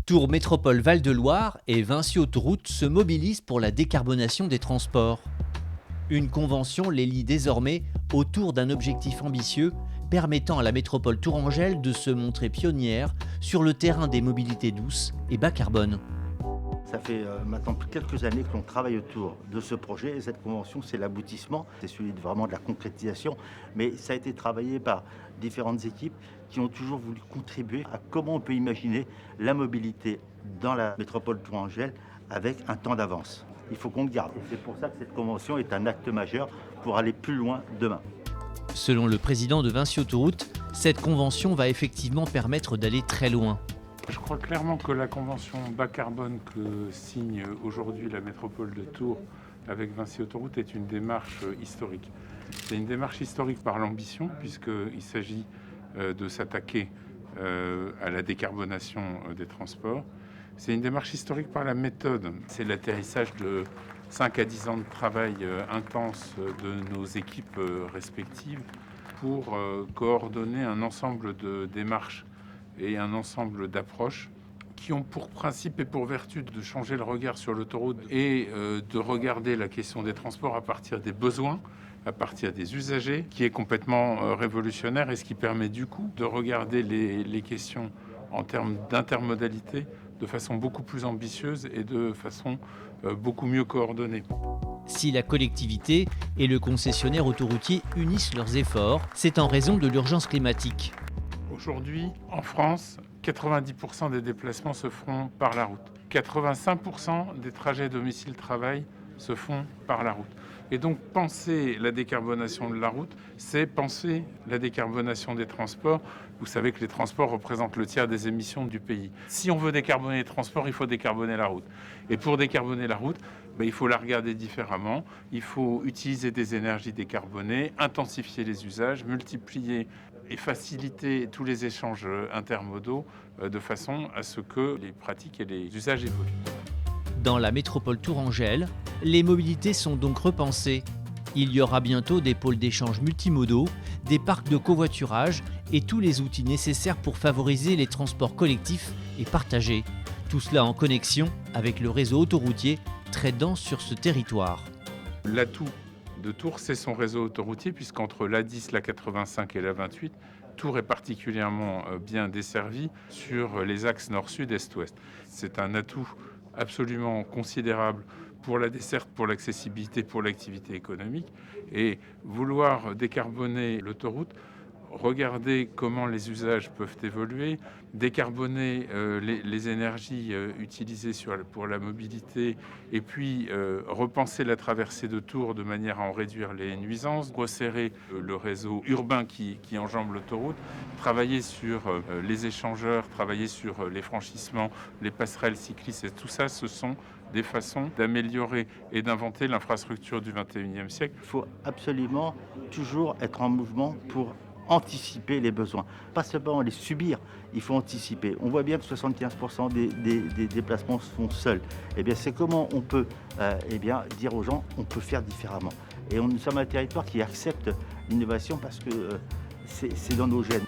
Tours Métropole Val-de-Loire et Vinci Autoroutes se mobilisent pour la décarbonation des transports. Une convention les lie désormais autour d'un objectif ambitieux permettant à la métropole tourangelle de se montrer pionnière sur le terrain des mobilités douces et bas carbone. Ça fait maintenant quelques années que l'on travaille autour de ce projet et cette convention, c'est l'aboutissement, c'est celui vraiment de la concrétisation, mais ça a été travaillé par différentes équipes qui ont toujours voulu contribuer à comment on peut imaginer la mobilité dans la métropole tourangelle avec un temps d'avance. Il faut qu'on le garde. Et c'est pour ça que cette convention est un acte majeur pour aller plus loin demain. Selon le président de Vinci Autoroutes, cette convention va effectivement permettre d'aller très loin. Je crois clairement que la convention bas carbone que signe aujourd'hui la métropole de Tours avec Vinci Autoroutes est une démarche historique. C'est une démarche historique par l'ambition, puisqu'il s'agit de s'attaquer à la décarbonation des transports. C'est une démarche historique par la méthode. C'est l'atterrissage de 5 à 10 ans de travail intense de nos équipes respectives pour coordonner un ensemble de démarches et un ensemble d'approches qui ont pour principe et pour vertu de changer le regard sur l'autoroute et de regarder la question des transports à partir des besoins, à partir des usagers, qui est complètement révolutionnaire et ce qui permet du coup de regarder les questions en termes d'intermodalité de façon beaucoup plus ambitieuse et de façon beaucoup mieux coordonnée. Si la collectivité et le concessionnaire autoroutier unissent leurs efforts, c'est en raison de l'urgence climatique. Aujourd'hui, en France, 90% des déplacements se font par la route. 85% des trajets domicile-travail se font par la route. Et donc, penser la décarbonation de la route, c'est penser la décarbonation des transports. Vous savez que les transports représentent le tiers des émissions du pays. Si on veut décarboner les transports, il faut décarboner la route. Et pour décarboner la route, il faut la regarder différemment. Il faut utiliser des énergies décarbonées, intensifier les usages, multiplier et faciliter tous les échanges intermodaux de façon à ce que les pratiques et les usages évoluent. Dans la métropole tourangelle, les mobilités sont donc repensées. Il y aura bientôt des pôles d'échange multimodaux, des parcs de covoiturage et tous les outils nécessaires pour favoriser les transports collectifs et partagés. Tout cela en connexion avec le réseau autoroutier très dense sur ce territoire. L'atout de Tours, c'est son réseau autoroutier, puisqu'entre l'A10, la 85 et la 28, Tours est particulièrement bien desservi sur les axes nord-sud, est-ouest. C'est un atout absolument considérable pour la desserte, pour l'accessibilité, pour l'activité économique. Et vouloir décarboner l'autoroute, regarder comment les usages peuvent évoluer, décarboner les énergies utilisées pour la mobilité et puis repenser la traversée de Tours de manière à en réduire les nuisances, resserrer le réseau urbain qui enjambe l'autoroute, travailler sur les échangeurs, travailler sur les franchissements, les passerelles cyclistes, et tout ça, ce sont des façons d'améliorer et d'inventer l'infrastructure du XXIe siècle. Il faut absolument toujours être en mouvement pour anticiper les besoins. Pas seulement les subir, il faut anticiper. On voit bien que 75% des déplacements se font seuls. C'est comment on peut dire aux gens on peut faire différemment. Et nous sommes un territoire qui accepte l'innovation parce que c'est dans nos gènes.